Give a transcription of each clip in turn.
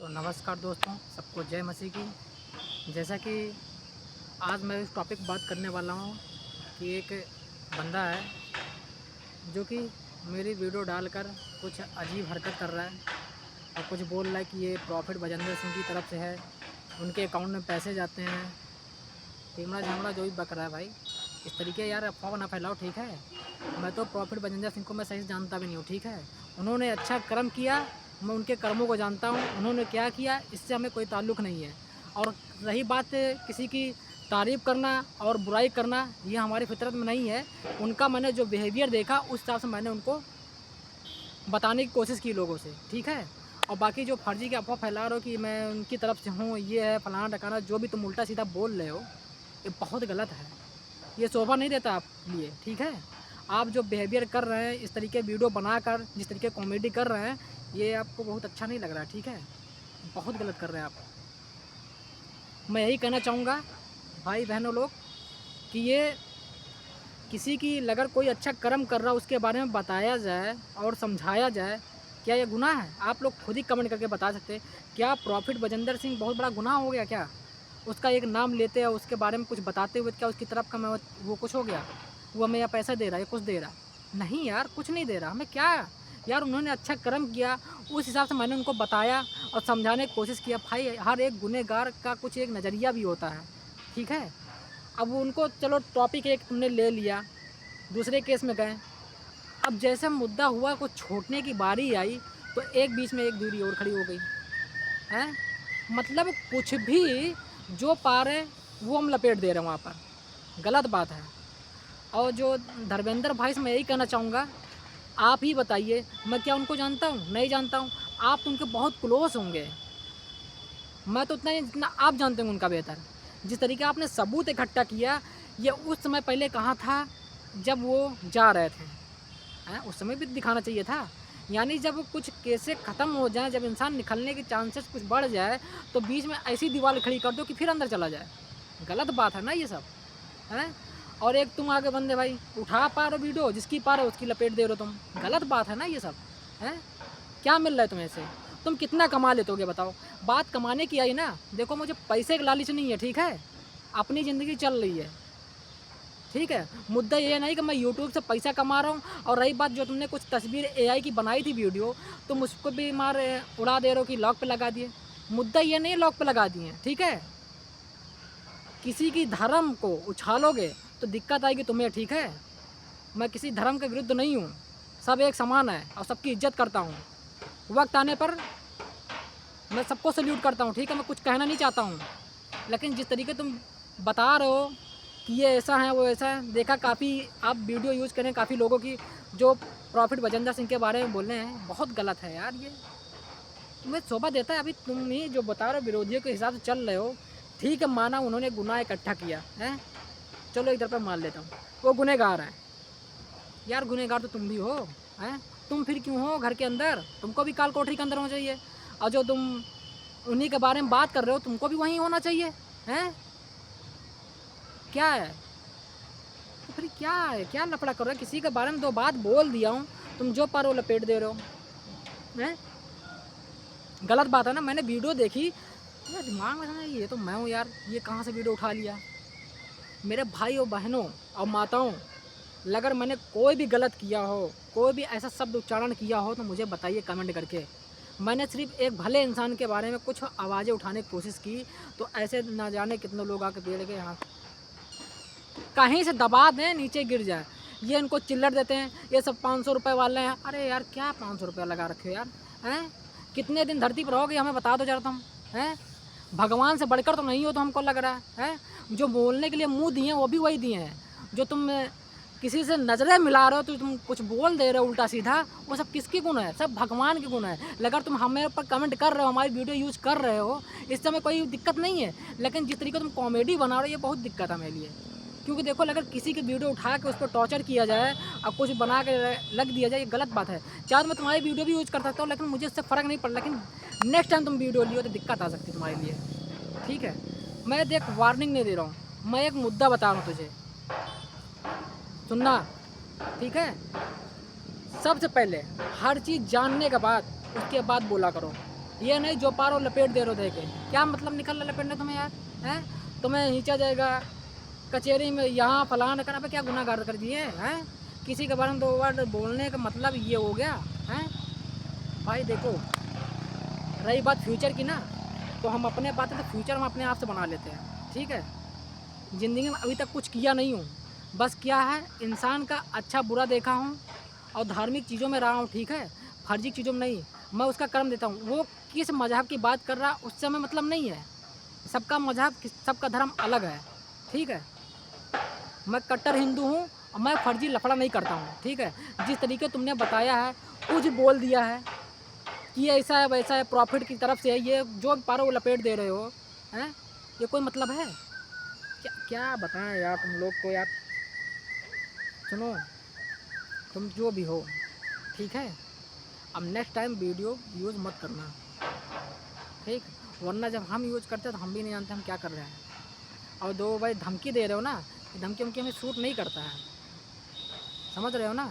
तो नमस्कार दोस्तों, सबको जय मसीह की। जैसा कि आज मैं इस टॉपिक पर बात करने वाला हूँ कि एक बंदा है जो कि मेरी वीडियो डालकर कुछ अजीब हरकत कर रहा है और कुछ बोल रहा है कि ये प्रॉफिट बजेंद्र सिंह की तरफ से है, उनके अकाउंट में पैसे जाते हैं। टिमड़ा झामड़ा जो भी बक रहा है भाई, इस तरीके यार अफवाह ना फैलाओ, ठीक है। मैं तो प्रॉफिट बजेंद्र सिंह को मैं सही से जानता भी नहीं हूँ, ठीक है। उन्होंने अच्छा कर्म किया, मैं उनके कर्मों को जानता हूँ, उन्होंने क्या किया इससे हमें कोई ताल्लुक़ नहीं है। और रही बात किसी की तारीफ़ करना और बुराई करना, ये हमारी फितरत में नहीं है। उनका मैंने जो बिहेवियर देखा उस हिसाब से मैंने उनको बताने की कोशिश की लोगों से, ठीक है। और बाकी जो फर्जी की अफवाह फैला रहे हो कि मैं उनकी तरफ से हूँ, ये है फलाना ढकाना, जो भी तुम उल्टा सीधा बोल रहे हो, ये बहुत गलत है। ये शोभा नहीं देता आप लिए, ठीक है। आप जो बिहेवियर कर रहे हैं, इस तरीके वीडियो बनाकर जिस तरीके कॉमेडी कर रहे हैं, ये आपको बहुत अच्छा नहीं लग रहा है, ठीक है। बहुत गलत कर रहे हैं आप। मैं यही कहना चाहूँगा भाई बहनों लोग कि ये किसी की अगर कोई अच्छा कर्म कर रहा है उसके बारे में बताया जाए और समझाया जाए, क्या ये गुनाह है? आप लोग खुद ही कमेंट करके बता सकते हैं। क्या प्रॉफिट बजेंद्र सिंह बहुत बड़ा गुनाह हो गया क्या? उसका एक नाम लेते हैं, उसके बारे में कुछ बताते हुए क्या उसकी तरफ का मैं वो कुछ हो गया? वो हमें या पैसा दे रहा है या कुछ दे रहा? नहीं यार, कुछ नहीं दे रहा। हमें क्या यार, उन्होंने अच्छा कर्म किया, उस हिसाब से मैंने उनको बताया और समझाने की कोशिश किया। भाई हर एक गुनहगार का कुछ एक नज़रिया भी होता है, ठीक है। अब उनको चलो टॉपिक एक तुमने ले लिया, दूसरे केस में गए। अब जैसे मुद्दा हुआ कुछ छोड़ने की बारी आई तो एक बीच में एक दूरी और खड़ी हो गई है। मतलब कुछ भी जो पा रहे वो हम लपेट दे रहे हैं वहाँ पर, गलत बात है। और जो धर्मेंद्र भाई से मैं यही कहना चाहूँगा, आप ही बताइए, मैं क्या उनको जानता हूँ? नहीं जानता हूँ। आप तो उनके बहुत क्लोज होंगे, मैं तो उतना ही जितना आप जानते होंगे उनका बेहतर। जिस तरीके आपने सबूत इकट्ठा किया, ये उस समय पहले कहाँ था जब वो जा रहे थे हैं? उस समय भी दिखाना चाहिए था। यानी जब कुछ केसें ख़त्म हो जाएँ, जब इंसान निकलने के चांसेस कुछ बढ़ जाए, तो बीच में ऐसी दीवार खड़ी कर दो कि फिर अंदर चला जाए। गलत बात है ना ये सब, हैं? और एक तुम आगे बंदे भाई उठा पा रहे हो वीडियो, जिसकी पा रहे हो उसकी लपेट दे रहे हो तुम। गलत बात है ना ये सब, हैं? क्या मिल रहा है तुम्हें इससे? तुम कितना कमा लेते होगे बताओ? बात कमाने की आई ना, देखो मुझे पैसे का लालच नहीं है, ठीक है। अपनी ज़िंदगी चल रही है, ठीक है। मुद्दा ये नहीं कि मैं यूट्यूब से पैसा कमा रहा हूँ। और रही बात जो तुमने कुछ तस्वीर एआई की बनाई थी वीडियो, तुम उसको भी मार उड़ा दे रहे हो कि लॉक पे लगा दिए। मुद्दा ये नहीं लॉक पे लगा दिए, ठीक है। किसी की धर्म को उछालोगे तो दिक्कत आएगी तुम्हें, ठीक है। मैं किसी धर्म के विरुद्ध नहीं हूँ, सब एक समान है और सबकी इज्जत करता हूँ। वक्त आने पर मैं सबको सल्यूट करता हूँ, ठीक है। मैं कुछ कहना नहीं चाहता हूँ, लेकिन जिस तरीके तुम बता रहे हो कि ये ऐसा है वो ऐसा है, देखा काफ़ी आप वीडियो यूज़ करें काफ़ी लोगों की जो प्रॉफिट बजेंद्र सिंह के बारे में बोल रहे हैं, बहुत गलत है यार। ये तुम्हें शोभा देता है? अभी तुम ही जो बता रहे हो विरोधियों के हिसाब से चल रहे हो, ठीक है। माना उन्होंने गुनाह इकट्ठा किया है, चलो इधर पर मान लेता हूँ वो गुनहगार है। यार गुनहगार तो तुम भी हो, हैं? तुम फिर क्यों हो घर के अंदर? तुमको भी काल कोठरी के अंदर होना चाहिए। और जो तुम उन्हीं के बारे में बात कर रहे हो, तुमको भी वहीं होना चाहिए, हैं? क्या है तो फिर क्या है? क्या लफड़ा कर रहे हो? किसी के बारे में दो बात बोल दिया हूँ, तुम जो पारो लपेट दे रहे हो, हैं? गलत बात है ना। मैंने वीडियो देखी, मेरे दिमाग में था ये तो मैं हूँ यार, ये कहाँ से वीडियो उठा लिया। मेरे भाई और बहनों और माताओं, अगर मैंने कोई भी गलत किया हो, कोई भी ऐसा शब्द उच्चारण किया हो, तो मुझे बताइए कमेंट करके। मैंने सिर्फ एक भले इंसान के बारे में कुछ आवाज़ें उठाने की कोशिश की, तो ऐसे ना जाने कितने लोग आके पेड़ के यहाँ कहीं से दबा दें, नीचे गिर जाए। ये इनको चिल्लर देते हैं, ये सब 500 रुपये वाले हैं। अरे यार क्या 500 रुपया लगा रखे हो यार, हैं? कितने दिन धरती पर रहोगे हमें बता दो जरा तुम, हैं? भगवान से बढ़कर तो नहीं हो तो हमको लग रहा है। जो बोलने के लिए मुंह दिए हैं वो भी वही दिए हैं। जो तुम किसी से नज़रें मिला रहे हो तो तुम कुछ बोल दे रहे हो उल्टा सीधा, वो सब किसकी गुण है? सब भगवान की गुण है। अगर तुम हमें ऊपर कमेंट कर रहे हो, हमारी वीडियो यूज़ कर रहे हो, इस समय कोई दिक्कत नहीं है। लेकिन जिस तरीके तुम कॉमेडी बना रहे हो, ये बहुत दिक्कत है मेरे लिए। क्योंकि देखो अगर किसी की वीडियो उठा के उस पर टॉर्चर किया जाए और कुछ बना के लग दिया जाए, ये गलत बात है। चाहे मैं तुम्हारी वीडियो भी यूज़ कर सकता हूँ, लेकिन मुझे इससे फ़र्क नहीं पड़ा। लेकिन नेक्स्ट टाइम तुम वीडियो लियो तो दिक्कत आ सकती है तुम्हारे लिए, ठीक है। मैं देख वार्निंग नहीं दे रहा हूँ, मैं एक मुद्दा बता रहा हूँ तुझे, सुनना, ठीक है। सबसे पहले हर चीज़ जानने के बाद उसके बाद बोला करो, ये नहीं जो पारो लपेट दे रहे हो देखे, क्या मतलब निकल रहा लपेटने तुम्हें यार, हैं? तुम्हें खींचा जाएगा कचहरी में, यहाँ फलाना करना पे, क्या गुनाहगार कर दिए हैं? किसी के बारे में 2 वर्ड बोलने का मतलब ये हो गया है भाई। देखो रही बात फ्यूचर की ना, तो हम अपने बातें तो फ्यूचर हम अपने आप से बना लेते हैं, ठीक है। ज़िंदगी में अभी तक कुछ किया नहीं हूँ, बस क्या है इंसान का अच्छा बुरा देखा हूँ और धार्मिक चीज़ों में रहा हूँ, ठीक है, फर्जी चीज़ों में नहीं। मैं उसका कर्म देता हूँ, वो किस मज़हब की बात कर रहा उससे हमें मतलब नहीं है। सबका मज़हब सबका धर्म अलग है, ठीक है। मैं कट्टर हिंदू हूँ और मैं फर्जी लफड़ा नहीं करता हूँ, ठीक है। जिस तरीके तुमने बताया है, कुछ बोल दिया है कि ऐसा है वैसा है, प्रॉफिट की तरफ से है, ये जो पारो वो लपेट दे रहे हो, हैं? ये कोई मतलब है? क्या क्या बताएं यार तुम लोग को यार। सुनो, तुम जो भी हो, ठीक है, अब नेक्स्ट टाइम वीडियो यूज़ मत करना, ठीक। वरना जब हम यूज़ करते हैं तो हम भी नहीं जानते हम क्या कर रहे हैं। और दो भाई धमकी दे रहे हो ना, धमकी उमकी हमें सूट नहीं करता है, समझ रहे हो ना।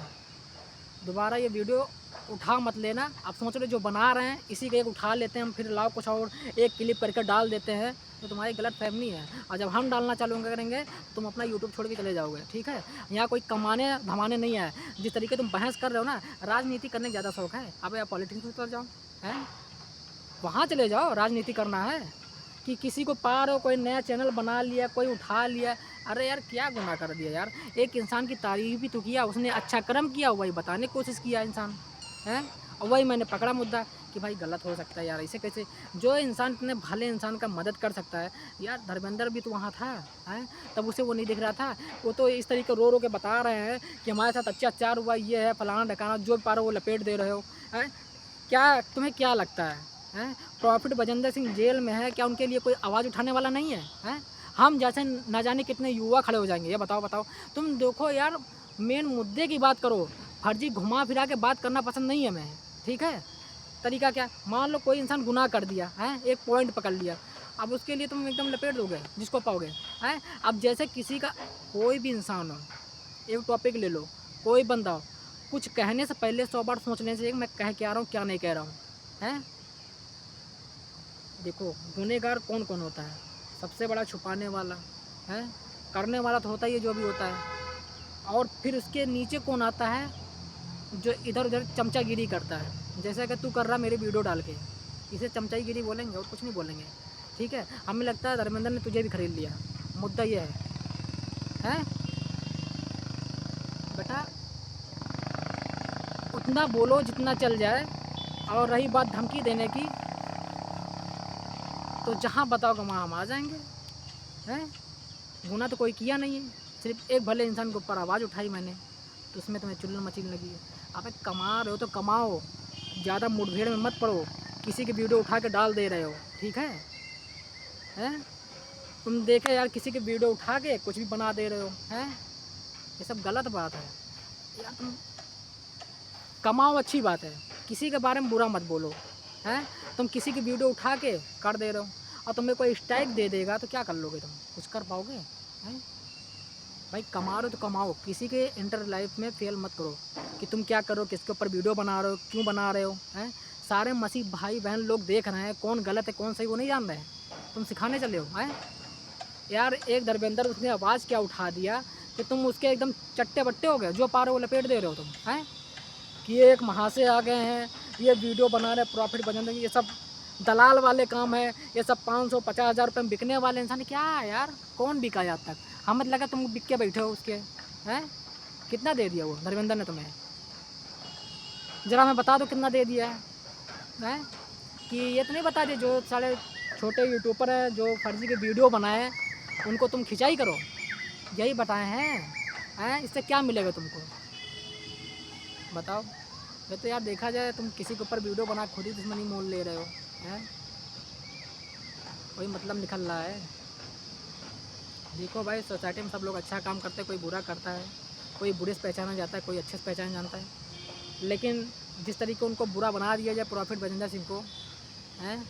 दोबारा ये वीडियो उठा मत लेना। आप सोच रहे जो बना रहे हैं इसी का एक उठा लेते हैं हम, फिर लाओ कुछ और एक क्लिप करके डाल देते हैं, तो तुम्हारी गलत फहमी है। और जब हम डालना चालू करेंगे तुम अपना यूट्यूब छोड़ के चले जाओगे, ठीक है। यहाँ कोई कमाने धमाने नहीं है। जिस तरीके तुम बहस कर रहे हो ना, राजनीति करने का ज़्यादा शौक है, अब या पॉलिटिक्स में चल जाओ, हैं, वहाँ चले जाओ। राजनीति करना है कि किसी को पा रहे हो, कोई नया चैनल बना लिया, कोई उठा लिया, अरे यार क्या गुनाह कर दिया यार। एक इंसान की तारीफ भी तो किया, उसने अच्छा कर्म किया, वही बताने की कोशिश किया इंसान, हैं। और वही मैंने पकड़ा मुद्दा कि भाई गलत हो सकता है यार, ऐसे कैसे। जो इंसान इतने भले इंसान का मदद कर सकता है यार, धर्मेंद्र भी तो वहाँ था, हैं, तब उसे वो नहीं दिख रहा था। वो तो इस तरीके रो रो के बता रहे हैं कि हमारे साथ अत्याचार हुआ, ये है फलाना ढकाना, जो पा रहे हो वो लपेट दे रहे हो, हैं। क्या तुम्हें क्या लगता है? प्रॉफिट बजिंदर सिंह जेल में है, क्या उनके लिए कोई आवाज़ उठाने वाला नहीं है, हैं? हम जैसे न जाने कितने युवा खड़े हो जाएंगे, ये बताओ बताओ। तुम देखो यार, मेन मुद्दे की बात करो, फर्जी घुमा फिरा के बात करना पसंद नहीं है मैं, ठीक है। तरीका क्या, मान लो कोई इंसान गुनाह कर दिया है, एक पॉइंट पकड़ लिया, अब उसके लिए तुम एकदम लपेट दोगे जिसको पाओगे, हैं। अब जैसे किसी का कोई भी इंसान हो, एक टॉपिक ले लो, कोई बंदा हो, कुछ कहने से पहले 100 बार सोचने से मैं कह के आ रहा हूँ क्या नहीं कह रहा हूँ, हैं। देखो गुनहगार कौन कौन होता है, सबसे बड़ा छुपाने वाला है, करने वाला तो होता ही है जो भी होता है, और फिर उसके नीचे कौन आता है, जो इधर उधर चमचागिरी करता है, जैसा कि तू कर रहा मेरी वीडियो डाल के, इसे चमचागिरी बोलेंगे और कुछ नहीं बोलेंगे, ठीक है। हमें लगता है धर्मेंद्र ने तुझे भी खरीद लिया, मुद्दा ये है बेटा। उतना बोलो जितना चल जाए। और रही बात धमकी देने की, तो जहाँ बताओगे वहाँ हम आ जाएंगे, हैं। गुनाह तो कोई किया नहीं है, सिर्फ एक भले इंसान के ऊपर आवाज़ उठाई मैंने, तो उसमें तुम्हें चुल्लू मचीन लगी है। आप कमा रहे हो तो कमाओ, ज़्यादा मुठभेड़ में मत पड़ो, किसी की वीडियो उठा के डाल दे रहे हो, ठीक है, हैं। तुम देखे यार किसी की वीडियो उठा के कुछ भी बना दे रहे हो, हैं। ये सब गलत बात है यार। तुम कमाओ अच्छी बात है, किसी के बारे में बुरा मत बोलो, हैं। तुम किसी की वीडियो उठा के कर दे रहे हो, और तुम्हें कोई स्ट्राइक दे देगा तो क्या कर लोगे, तुम कुछ कर पाओगे, हैं। भाई कमा रहे हो तो कमाओ, किसी के इंटर लाइफ में फेल मत करो कि तुम क्या करो, किसके ऊपर वीडियो बना रहे हो, क्यों बना रहे हो, हैं। सारे मसीह भाई बहन लोग देख रहे हैं, कौन गलत है कौन सही वो नहीं जान रहे हैं, तुम सिखाने चले हो, हैं। यार एक धर्मेंद्र उसने आवाज़ क्या उठा दिया कि तुम उसके एकदम चट्टे बट्टे हो गए, जो पा रहे हो लपेट दे रहे हो तुम, हैं। कि ये एक महाशय आ गए हैं, ये वीडियो बना रहे प्रॉफिट बना रहे, ये सब दलाल वाले काम है, ये सब 550,000 रुपये में बिकने वाले इंसान क्या है यार, कौन बिका आज तक। हमें लगा तुम बिक के बैठे हो उसके, हैं। कितना दे दिया वो धर्मेंद्र ने तुम्हें, ज़रा हमें बता दो कितना दे दिया है, कि ये तो नहीं बता दिए जो सारे छोटे यूट्यूबर हैं जो फर्जी के वीडियो बनाए उनको तुम खिंचाई करो, यही बताए हैं, इससे क्या मिलेगा तुमको बताओ। ये तो यार देखा जाए तुम किसी के ऊपर वीडियो बना खुद ही दुश्मनी मोल ले रहे हो, हैं। कोई मतलब निकल रहा है। देखो भाई सोसाइटी में सब लोग अच्छा काम करते हैं, कोई बुरा करता है, कोई बुरे से पहचाना जाता है, कोई अच्छे से पहचाना जानता है, लेकिन जिस तरीके उनको बुरा बना दिया जाए प्रॉफिट बजिंदर सिंह को, हैं,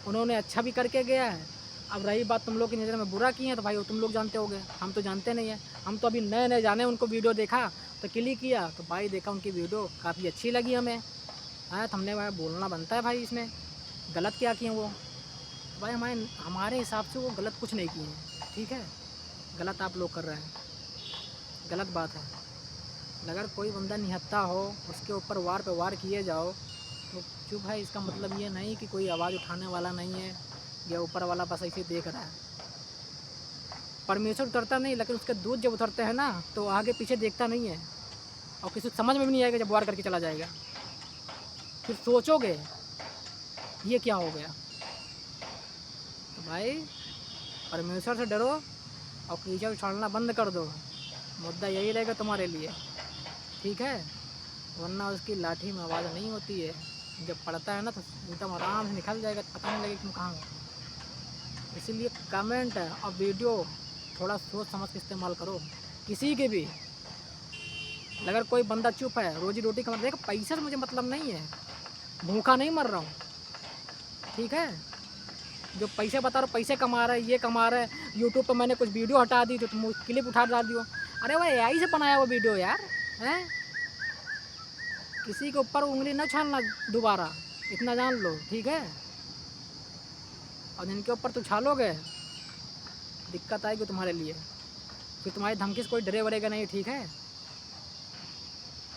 उन्होंने अच्छा भी करके गया है। अब रही बात तुम लोग की नज़र में बुरा किए हैं तो भाई वो तुम लोग जानते होगे, हम तो जानते नहीं हैं। हम तो अभी नए नए जाने, उनको वीडियो देखा तो क्लिक किया तो भाई देखा उनकी वीडियो काफ़ी अच्छी लगी हमें, हाँ। तो हमने भाई बोलना बनता है भाई इसमें, गलत क्या किए वो? भाई हमारे हिसाब से वो गलत कुछ नहीं किए हैं, ठीक है। गलत आप लोग कर रहे हैं, गलत बात है। अगर कोई बंदा निहत्था हो, उसके ऊपर वार पे वार किए जाओ तो चुप है, इसका मतलब ये नहीं कि कोई आवाज़ उठाने वाला नहीं है या ऊपर वाला बस ऐसे देख रहा है। परमेश्वर उतरता नहीं, लेकिन उसके दूत जब उतरते हैं ना तो आगे पीछे देखता नहीं है, और किसी को समझ में भी नहीं आएगा जब वार करके चला जाएगा। फिर सोचोगे ये क्या हो गया। तो भाई परमेश्वर से डरो और कीचड़ उछालना बंद कर दो, मुद्दा यही रहेगा तुम्हारे लिए, ठीक है। वरना उसकी लाठी में आवाज़ नहीं होती है, जब पड़ता है ना तो एकदम आराम से निकल जाएगा, पता नहीं लगेगा तुम कहाँ हो। इसीलिए कमेंट और वीडियो थोड़ा सोच समझ के इस्तेमाल करो, किसी के भी। अगर कोई बंदा चुप है, रोजी रोटी कमा, देखो पैसे से मुझे मतलब नहीं है, भूखा नहीं मर रहा हूँ, ठीक है। जो पैसे बता रहा, पैसे कमा रहा है, ये कमा रहा है, यूट्यूब पर मैंने कुछ वीडियो हटा दी तो तुम क्लिप उठा डाल दियो, अरे वो एआई से बनाया वो वीडियो यार, हैं। किसी के ऊपर उंगली न छालना दोबारा, इतना जान लो, ठीक है। और जिनके ऊपर तो छालोगे दिक्कत आएगी तुम्हारे लिए, फिर तुम्हारी धमकी से कोई डरे वरेगा नहीं, ठीक है।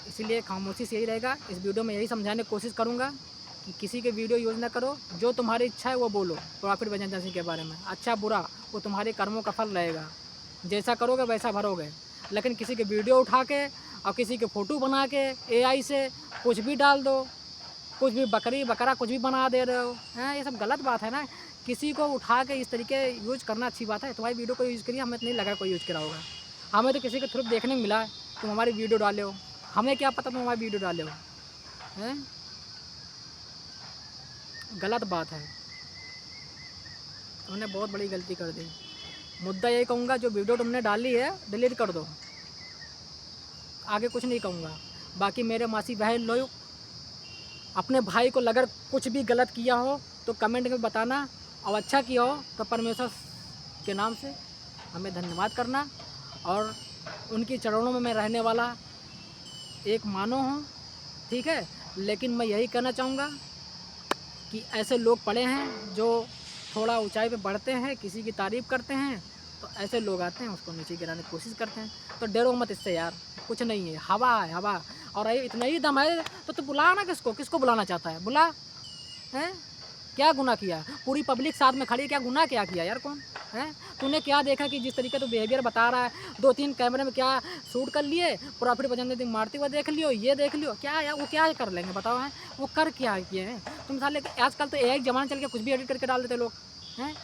इसीलिए खामोशी से यही रहेगा। इस वीडियो में यही समझाने की कोशिश करूँगा कि किसी के वीडियो यूज़ ना करो, जो तुम्हारी इच्छा है वो बोलो प्रॉफिट भजन सिंह के बारे में, अच्छा बुरा वो तुम्हारे कर्मों का फल रहेगा, जैसा करोगे वैसा भरोगे। लेकिन किसी के वीडियो उठा के और किसी के फ़ोटो बना के एआई से कुछ भी डाल दो, कुछ भी बकरी बकरा कुछ भी बना दे रहे हो, हैं, ये सब गलत बात है ना। किसी को उठा के इस तरीके यूज करना अच्छी बात है। तुम्हारी वीडियो को यूज़ करिए, हमें तो नहीं लगा कोई यूज़ करा होगा, हमें तो किसी के थ्रू देखने को मिला तुम हमारी वीडियो डाले हो, हमें क्या पता तुम हमारी वीडियो डाले हो, हैं। गलत बात है, तुमने बहुत बड़ी गलती कर दी। मुद्दा यही कहूँगा, जो वीडियो तुमने डाली है डिलीट कर दो, आगे कुछ नहीं कहूँगा। बाकी मेरे मासी बहन लोग, अपने भाई को अगर कुछ भी गलत किया हो तो कमेंट में बताना, और अच्छा किया हो तो परमेश्वर के नाम से हमें धन्यवाद करना, और उनकी चरणों में मैं रहने वाला एक मानव हूँ, ठीक है। लेकिन मैं यही कहना चाहूँगा कि ऐसे लोग पड़े हैं जो थोड़ा ऊंचाई पे बढ़ते हैं, किसी की तारीफ़ करते हैं तो ऐसे लोग आते हैं उसको नीचे गिराने की कोशिश करते हैं। तो डरो मत इससे यार, कुछ नहीं है, हवा है हवा, और इतना ही दम है तो बुला ना, किसको बुलाना चाहता है, बुला, हैं। क्या गुनाह किया, पूरी पब्लिक साथ में खड़ी है, क्या गुनाह क्या किया यार, कौन है। तूने क्या देखा कि जिस तरीके तो बिहेवियर बता रहा है, 2-3 कैमरे में क्या शूट कर लिए, प्रॉफिट भजन सिंह मारते हुए देख लियो, ये देख लियो, क्या यार वो क्या कर लेंगे बताओ, हैं। वो कर क्या किए हैं तुम साले। आजकल तो एआई जमाना चल के कुछ भी एडिट करके डाल देते लोग, हैं।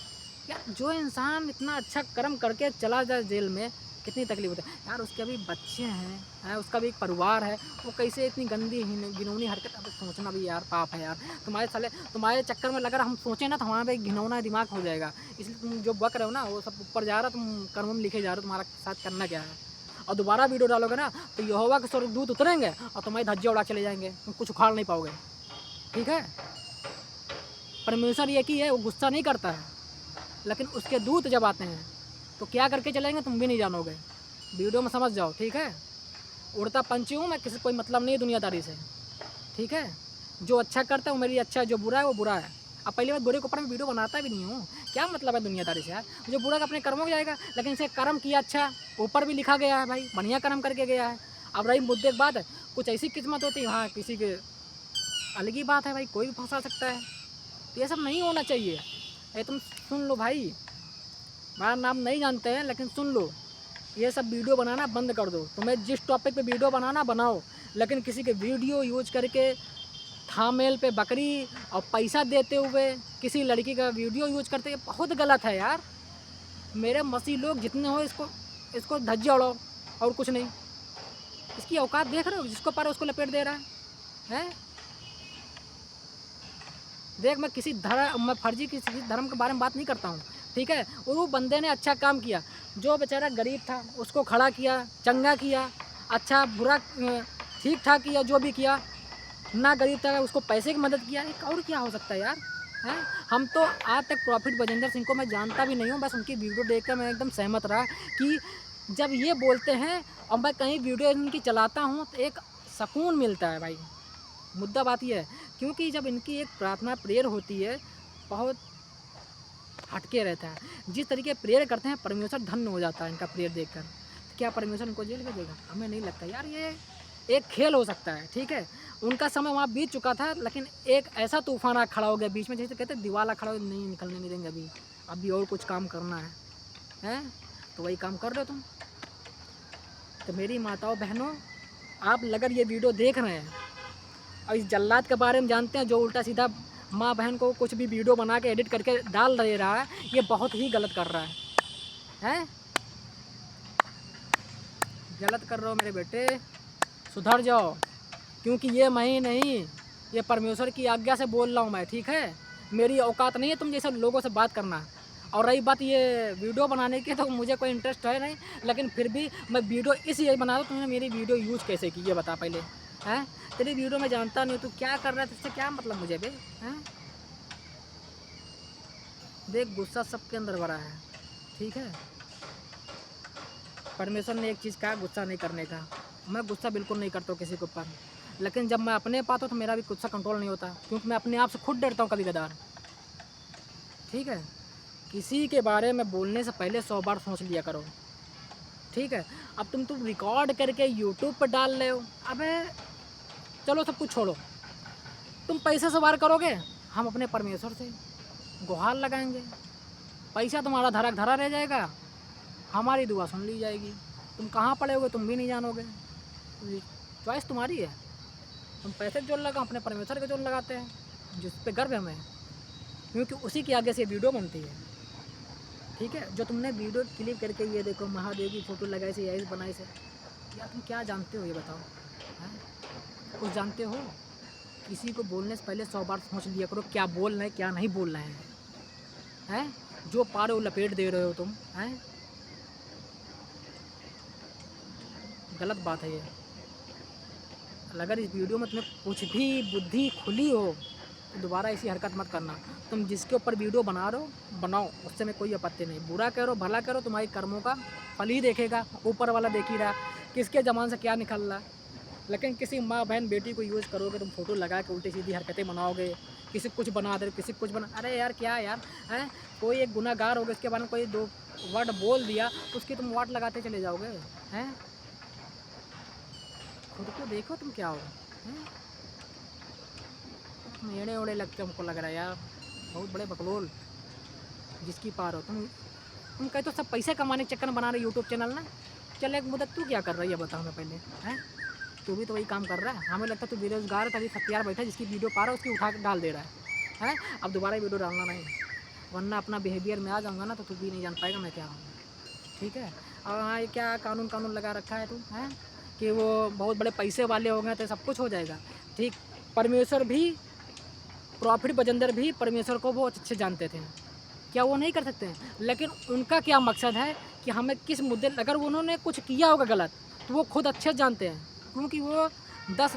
यार जो इंसान इतना अच्छा कर्म करके चला जाए जेल में, कितनी तकलीफ होती है यार। उसके भी बच्चे हैं, उसका भी एक परिवार है, वो कैसे इतनी गंदी घिनौनी हरकत, अब सोचना भी यार पाप है यार। तुम्हारे चक्कर में अगर हम सोचें ना तो हमारा भी घिनौना दिमाग हो जाएगा। इसलिए तुम जो बक रहे हो ना वो सब ऊपर जा रहा, तुम कर्म में लिखे जा रहे हो, तुम्हारा साथ करना क्या है। और दोबारा वीडियो डालोगे ना तो यहोवा के स्वर्गदूत उतरेंगे और तुम्हारी धज्जे उड़ा चले जाएंगे, तुम कुछ उखाड़ नहीं पाओगे, ठीक है। परमेश्वर एक ही है, वो गुस्सा नहीं करता है, लेकिन उसके दूत जब आते हैं तो क्या करके चलेंगे तुम भी नहीं जानोगे। वीडियो में समझ जाओ, ठीक है। उड़ता पंछी हूँ मैं, किसी कोई मतलब नहीं है दुनियादारी से, ठीक है। जो अच्छा करता है वो मेरे लिए अच्छा है, जो बुरा है वो बुरा है। अब पहली बात, बुरे के ऊपर मैं वीडियो बनाता भी नहीं हूँ, क्या मतलब है दुनियादारी से यार। जो बुरा का अपने कर्मों में जाएगा, लेकिन इसे कर्म किया अच्छा, ऊपर भी लिखा गया है भाई, बढ़िया कर्म करके गया है। अब रही मुद्दे की बात है, कुछ ऐसी किस्मत होती है, हाँ किसी के अलग ही बात है भाई, कोई भी फंसा सकता है। तो ये सब नहीं होना चाहिए। ये तुम सुन लो भाई, मेरा नाम नहीं जानते हैं लेकिन सुन लो, ये सब वीडियो बनाना बंद कर दो। तुम्हें जिस टॉपिक पे वीडियो बनाना बनाओ, लेकिन किसी के वीडियो यूज करके थांबनेल पे बकरी और पैसा देते हुए किसी लड़की का वीडियो यूज करते हैं, बहुत गलत है यार। मेरे मसीह लोग जितने हो इसको धज्जे उड़ाओ और कुछ नहीं। इसकी औकात देख रहे हो, जिसको पारा उसको लपेट दे रहा है। देख मैं फर्जी किसी धर्म के बारे में बात नहीं करता हूँ, ठीक है। और वो बंदे ने अच्छा काम किया, जो बेचारा गरीब था उसको खड़ा किया, चंगा किया, अच्छा बुरा ठीक ठाक किया, जो भी किया। ना गरीब था उसको पैसे की मदद किया, एक और क्या हो सकता है यार, हैं। हम तो आज तक प्रॉफिट भजेंद्र सिंह को मैं जानता भी नहीं हूँ, बस उनकी वीडियो देखकर मैं एकदम सहमत रहा कि जब ये बोलते हैं और मैं कहीं वीडियो इनकी चलाता हूँ तो एक सुकून मिलता है भाई, मुद्दा बात ये है, क्योंकि जब इनकी एक प्रार्थना प्रेयर होती है बहुत हटके रहता है। जिस तरीके प्रेयर करते हैं परमेश्वर धन्य हो जाता है इनका प्रेयर देखकर। तो क्या परमेश्वर इनको जेल भेजेगा? हमें नहीं लगता यार, ये एक खेल हो सकता है, ठीक है। उनका समय वहाँ बीत चुका था, लेकिन एक ऐसा तूफान आ खड़ा हो गया बीच में, जैसे कहते हैं दीवार खड़ा हो, नहीं निकलने नहीं देंगे, अभी और कुछ काम करना है, हैं? तो वही काम कर रहे हो तुम। तो मेरी माताओं बहनों, आप अगर ये वीडियो देख रहे हैं और इस जल्लाद के बारे में जानते हैं जो उल्टा सीधा माँ बहन को कुछ भी वीडियो बना के एडिट करके डाल दे रहा है, ये बहुत ही गलत कर रहा है, हैं? गलत कर रहे हो मेरे बेटे, सुधर जाओ। क्योंकि ये मैं ही नहीं, ये परमेश्वर की आज्ञा से बोल रहा हूँ मैं, ठीक है। मेरी औकात नहीं है तुम जैसे लोगों से बात करना। और रही बात ये वीडियो बनाने की, तो मुझे कोई इंटरेस्ट है नहीं, लेकिन फिर भी मैं वीडियो इसलिए बना रहा हूँ। तुमने मेरी वीडियो यूज कैसे की ये बता पहले, हैं? तेरी वीडियो में जानता नहीं, तू क्या कर रहा है, तुझसे क्या मतलब मुझे बे, हैं? देख गुस्सा सबके अंदर भरा है, ठीक है। परमेश्वर ने एक चीज़ कहा, गुस्सा नहीं करने का। मैं गुस्सा बिल्कुल नहीं करता हूँ किसी के ऊपर, लेकिन जब मैं अपने पास हूँ तो मेरा भी गुस्सा कंट्रोल नहीं होता, क्योंकि मैं अपने आप से खुद डरता हूँ कभी कदार, ठीक है। किसी के बारे में बोलने से पहले 100 बार सोच लिया करो, ठीक है। अब तुम रिकॉर्ड करके यूट्यूब पर डाल रहे हो, अबे चलो सब कुछ छोड़ो, तुम पैसे से वार करोगे, हम अपने परमेश्वर से गुहार लगाएंगे, पैसा तुम्हारा धरा धरा रह जाएगा, हमारी दुआ सुन ली जाएगी। तुम कहाँ पड़े होगे तुम भी नहीं जानोगे, चॉइस तुम्हारी है। तुम पैसे जोड़ लगा, अपने परमेश्वर के जोड़ लगाते हैं, जिस पे गर्व है हमें, क्योंकि उसी के आगे से वीडियो बनती है, ठीक है। जो तुमने वीडियो क्लिप करके ये देखो महादेव की फ़ोटो लगाई से या बनाई से, यार तुम क्या जानते हो ये बताओ, हैं? कुछ जानते हो? किसी को बोलने से पहले 100 बार सोच लिया करो क्या बोल रहे हैं क्या नहीं बोल रहे हैं? जो पा रहे हो लपेट दे रहे हो तुम, हैं? गलत बात है ये। अगर इस वीडियो में तुम्हें कुछ भी बुद्धि खुली हो तो दोबारा ऐसी हरकत मत करना। तुम जिसके ऊपर वीडियो बना रहे हो बनाओ, उससे मैं कोई आपत्ति नहीं। बुरा करो भला करो, तुम्हारे कर्मों का फल ही देखेगा, ऊपर वाला देख ही रहा किसके ज़बान से क्या निकल रहा। लेकिन किसी माँ बहन बेटी को यूज़ करोगे, तुम फोटो लगा के उल्टी सीधी हरकतें बनाओगे, किसी कुछ बना दे, किसी कुछ बना, अरे यार क्या यार, हैं? कोई एक गुनाहगार होगा, इसके बारे में कोई 2 वर्ड बोल दिया तो उसकी तुम वाट लगाते चले जाओगे, हैं? खुद को देखो तुम क्या हो, हैं? मेड़े ओड़े लगते हमको लग रहा है यार, बहुत बड़े बकलोल जिसकी पार हो तुम कहे तो सब पैसे कमाने के चक्कर में बना रहे यूट्यूब चैनल ना। चल एक मुद्दा तू क्या कर रही है बताओ मैं पहले, हैं? तू भी तो वही काम कर रहा है। हमें लगता है तू बेरोजगार तभी खतियार बैठा, जिसकी वीडियो पा रहा है उसकी उठा के डाल दे रहा है, हैं? अब दोबारा वीडियो डालना नहीं, वरना अपना बिहेवियर में आ जाऊँगा ना तो तू भी नहीं जान पाएगा मैं क्या हूँ, ठीक है। और हाँ ये क्या कानून लगा रखा है तू, हैं? कि वो बहुत बड़े पैसे वाले हो गए तो सब कुछ हो जाएगा, ठीक। परमेश्वर भी, प्रॉफिट बजंदर भी परमेश्वर को बहुत अच्छे जानते थे, क्या वो नहीं कर सकते हैं? लेकिन उनका क्या मकसद है कि हमें किस मुद्दे, अगर उन्होंने कुछ किया होगा गलत तो वो खुद अच्छे जानते हैं, क्योंकि वो 10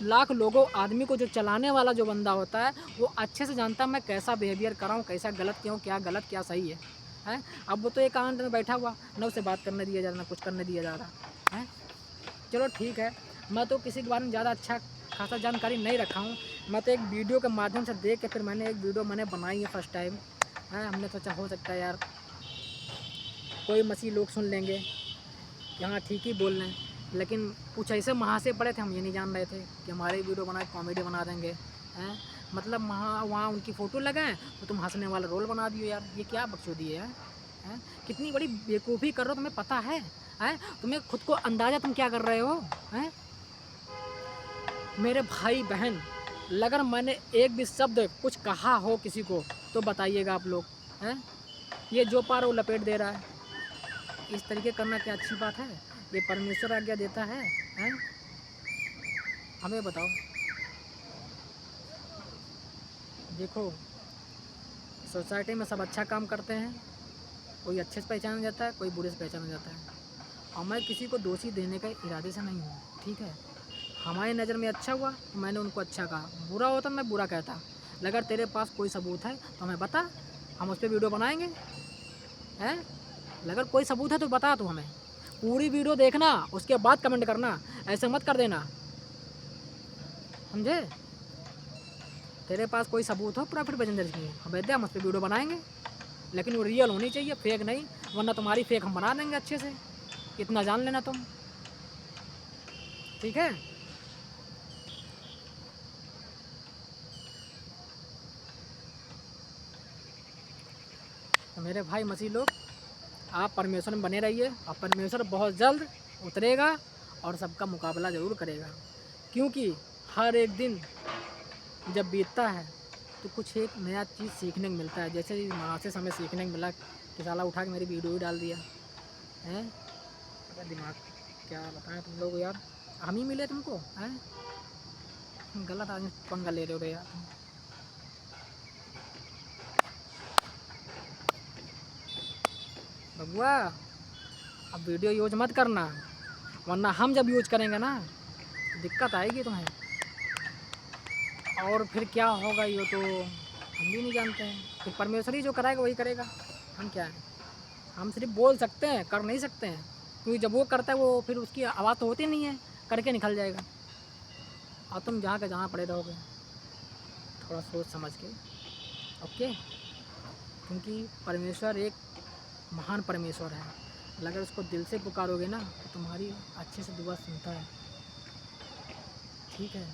लाख लोगों आदमी को जो चलाने वाला जो बंदा होता है वो अच्छे से जानता है मैं कैसा बिहेवियर कर रहा हूँ, कैसा गलत क्यों, क्या गलत क्या सही है, हैं? अब वो तो एक आनंद में बैठा हुआ, ना उसे बात करने दिया जा रहा, ना कुछ करने दिया जा रहा है। चलो ठीक है, मैं तो किसी के बारे में ज़्यादा अच्छा खासा जानकारी नहीं रखा हूँ, मैं तो एक वीडियो के माध्यम से देख के फिर मैंने एक वीडियो बनाई है फर्स्ट टाइम, है। हमने सोचा हो सकता है यार कोई मसीह लोग सुन लेंगे कि हाँ ठीक ही बोल रहे हैं, लेकिन कुछ ऐसे महाशय पड़े थे, हम ये नहीं जान रहे थे कि हमारे वीडियो बनाए कॉमेडी बना देंगे, हैं। मतलब वहाँ उनकी फ़ोटो लगाएं तो तुम हंसने वाला रोल बना दियो यार, ये क्या बकचोदी है, हैं? कितनी बड़ी बेवकूफ़ी कर रहे हो, तुम्हें पता है, हैं? तुम्हें खुद को अंदाज़ा तुम क्या कर रहे हो, हैं? मेरे भाई बहन, अगर मैंने एक भी शब्द कुछ कहा हो किसी को तो बताइएगा आप लोग, हैं? ये जो पार वो लपेट दे रहा है, इस तरीके करना क्या अच्छी बात है? ये परमेश्वर आज्ञा देता है, हैं? हमें बताओ। देखो सोसाइटी में सब अच्छा काम करते हैं, कोई अच्छे से पहचाना जाता है, कोई बुरे से पहचाना जाता है, और मैं किसी को दोषी देने के इरादे से नहीं हूँ, ठीक है। हमारी नज़र में अच्छा हुआ तो मैंने उनको अच्छा कहा, बुरा होता मैं बुरा कहता। अगर तेरे पास कोई सबूत है तो हमें बता, हम उस पर वीडियो बनाएंगे, हैं? अगर कोई सबूत है तो बता तू हमें, पूरी वीडियो देखना उसके बाद कमेंट करना, ऐसे मत कर देना, समझे? तेरे पास कोई सबूत हो प्रॉफिट बजेंद्र की, हम दे, हम उस पर वीडियो बनाएंगे, लेकिन वो रियल होनी चाहिए, फेक नहीं, वरना तुम्हारी फेक हम बना देंगे अच्छे से, इतना जान लेना तुम, ठीक है? तो मेरे भाई मसीह लोग, आप परमेश्वर में बने रहिए, और परमेश्वर बहुत जल्द उतरेगा और सबका मुकाबला ज़रूर करेगा, क्योंकि हर एक दिन जब बीतता है तो कुछ एक नया चीज़ सीखने को मिलता है। जैसे वहाँ से हमें सीखने को मिला कि साला उठा के मेरी वीडियो ही डाल दिया है। अरे दिमाग क्या बताएं तुम लोग यार, हम ही मिले तुमको हैं, गलत आदमी पंगा ले रहे हो यार। बबुआ अब वीडियो यूज मत करना, वरना हम जब यूज करेंगे ना दिक्कत आएगी तुम्हें, और फिर क्या होगा ये तो हम भी नहीं जानते हैं। फिर परमेश्वर ही जो कराएगा वही करेगा, हम क्या हैं, हम सिर्फ बोल सकते हैं, कर नहीं सकते हैं, क्योंकि जब वो करता है वो फिर उसकी आवाज़ तो होती नहीं है, करके निकल जाएगा, और तुम जहाँ के जहाँ पड़े रहोगे। थोड़ा सोच समझ के, ओके? क्योंकि परमेश्वर एक महान परमेश्वर है, अगर उसको दिल से पुकारोगे ना तो तुम्हारी अच्छे से दुआ सुनता है, ठीक है?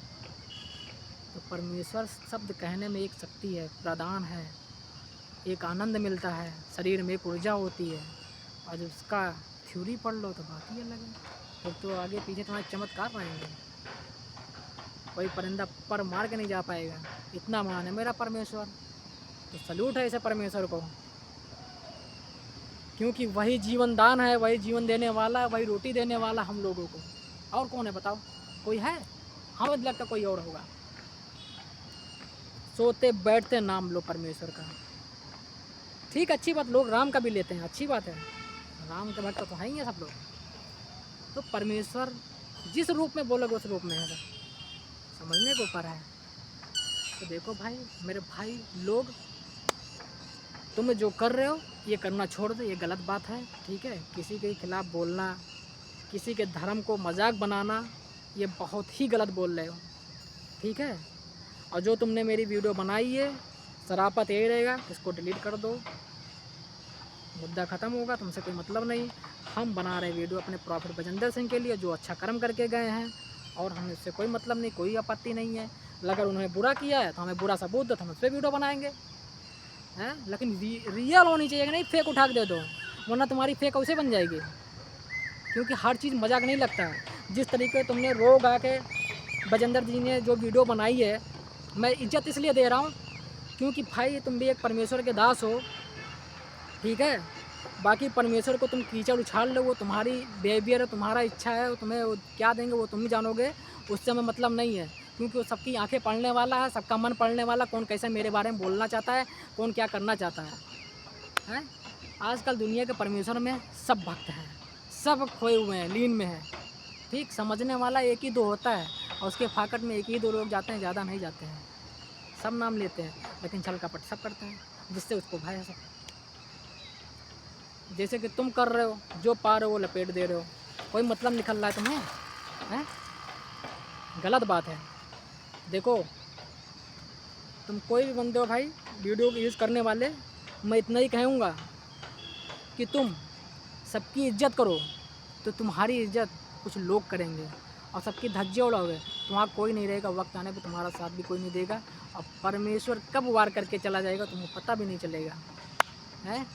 तो परमेश्वर शब्द कहने में एक शक्ति है, प्रदान है, एक आनंद मिलता है, शरीर में एक ऊर्जा होती है, और जब उसका थ्योरी पढ़ लो तो बात ही अलग है, फिर तो आगे पीछे तुम्हारे चमत्कार रहेंगे, कोई परिंदा पर मार के नहीं जा पाएगा, इतना महान है मेरा परमेश्वर। तो सल्यूट है ऐसे परमेश्वर को, क्योंकि वही जीवन दान है, वही जीवन देने वाला है, वही रोटी देने वाला हम लोगों को, और कौन है बताओ? कोई है? हमें लगता कोई और होगा। सोते बैठते नाम लो परमेश्वर का, ठीक, अच्छी बात, लोग राम का भी लेते हैं, अच्छी बात है, राम के भक्त तो है ही है सब लोग। तो परमेश्वर जिस रूप में बोलोगे उस रूप में है, समझने के ऊपर है। तो देखो भाई, मेरे भाई लोग, तुम जो कर रहे हो ये करना छोड़ दो, ये गलत बात है, ठीक है? किसी के खिलाफ़ बोलना, किसी के धर्म को मजाक बनाना, ये बहुत ही गलत बोल रहे हो, ठीक है? और जो तुमने मेरी वीडियो बनाई है, शराफत यही रहेगा, इसको डिलीट कर दो, मुद्दा ख़त्म होगा, तुमसे कोई मतलब नहीं। हम बना रहे वीडियो अपने प्रॉफिट बजेंद्र सिंह के लिए, जो अच्छा कर्म करके गए हैं, और हमें इससे कोई मतलब नहीं, कोई आपत्ति नहीं है। अगर उन्होंने बुरा किया है तो हमें बुरा सबूत दो तो हम उस पर वीडियो बनाएंगे, हैं? लेकिन रियल होनी चाहिए कि नहीं, फेक उठा के दे दो, वरना तुम्हारी फेक उसे बन जाएगी, क्योंकि हर चीज़ मजाक नहीं लगता है। जिस तरीके तुमने रोग आके बजेंद्र जी ने जो वीडियो बनाई है, मैं इज्जत इसलिए दे रहा हूँ क्योंकि भाई तुम भी एक परमेश्वर के दास हो, ठीक है? बाकी परमेश्वर को तुम कीचड़ उछाल लो, वो तुम्हारी बिहेवियर है, तुम्हारा इच्छा है, तुम्हें वो क्या देंगे वो तुम ही जानोगे, उससे हमें मतलब नहीं है, क्योंकि वो सबकी आंखें पढ़ने वाला है, सबका मन पढ़ने वाला, कौन कैसे मेरे बारे में बोलना चाहता है, कौन क्या करना चाहता है? आजकल दुनिया के परमेश्वर में सब भक्त हैं, सब खोए हुए हैं, लीन में है, ठीक? समझने वाला एक ही दो होता है, और उसके फाकट में एक ही दो लोग जाते हैं, ज़्यादा नहीं जाते हैं, सब नाम लेते हैं, लेकिन छल कपट सब करते हैं, जिससे उसको भय है सब। जैसे कि तुम कर रहे हो, जो पा रहे हो वो लपेट दे रहे हो, कोई मतलब निकल रहा है तुम्हें, हैं? गलत बात है। देखो, तुम कोई भी बंदे हो भाई, वीडियो को यूज़ करने वाले, मैं इतना ही कहूँगा कि तुम सबकी इज्जत करो, तो तुम्हारी इज्जत कुछ लोग करेंगे, और सबकी धज्जे उड़ाओगे तो वहाँ कोई नहीं रहेगा, वक्त आने पे तुम्हारा साथ भी कोई नहीं देगा, और परमेश्वर कब वार करके चला जाएगा तुम्हें पता भी नहीं चलेगा, हैं?